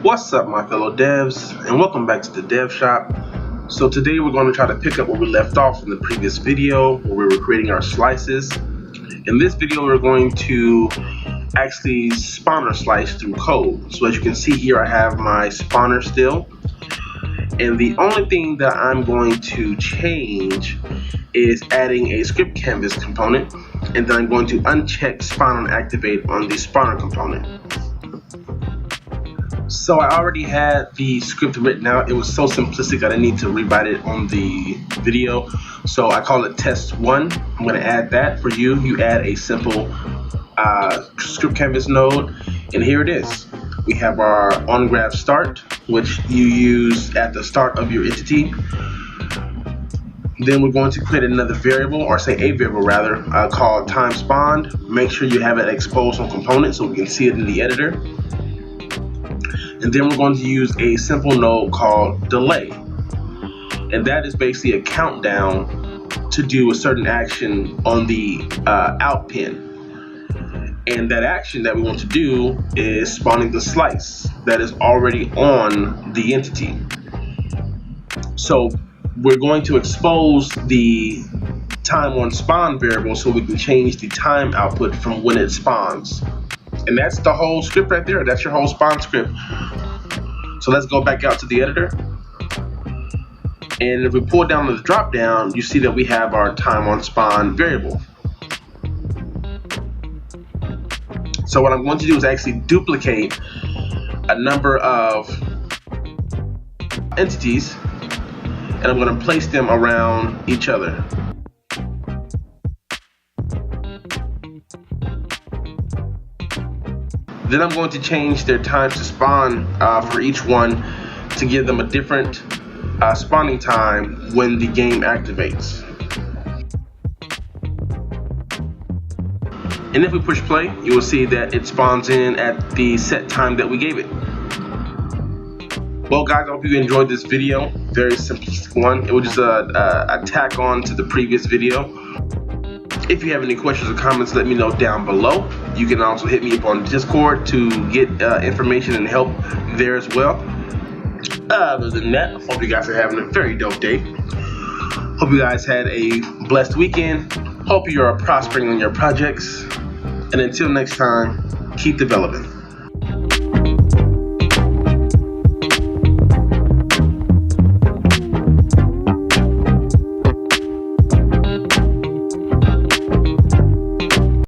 What's up, my fellow devs, and welcome back to the Dev Shop. So today we're going to try to pick up where we left off in the previous video where we were creating our slices. In this video we're going to actually spawn our slice through code. So as you can see here, I have my spawner still, and the only thing that I'm going to change is adding a script canvas component, and then I'm going to uncheck spawn and activate on the spawner component. So I already had the script written out. It was so simplistic I didn't need to rewrite it on the video. So I call it test 1. I'm going to add that for you. You add a simple script canvas node, and here it is. We have our onGraph start, which you use at the start of your entity. Then we're going to create another variable, or say a variable rather, called time spawned. Make sure you have it exposed on component so we can see it in the editor. And then we're going to use a simple node called delay, and that is basically a countdown to do a certain action on the out pin. And that action that we want to do is spawning the slice that is already on the entity. So we're going to expose the time on spawn variable so we can change the time output from when it spawns. And that's the whole script right there. That's your whole spawn script. So let's go back out to the editor. And if we pull down to the drop down, you see that we have our time on spawn variable. So what I'm going to do is actually duplicate a number of entities, and I'm going to place them around each other. Then I'm going to change their time to spawn for each one to give them a different spawning time when the game activates. And if we push play, you will see that it spawns in at the set time that we gave it. Well guys, I hope you enjoyed this video. Very simplistic one. It was just a tack on to the previous video. If you have any questions or comments, let me know down below. You can also hit me up on Discord to get information and help there as well. Other than that, I hope you guys are having a very dope day. Hope you guys had a blessed weekend. Hope you are prospering on your projects. And until next time, keep developing.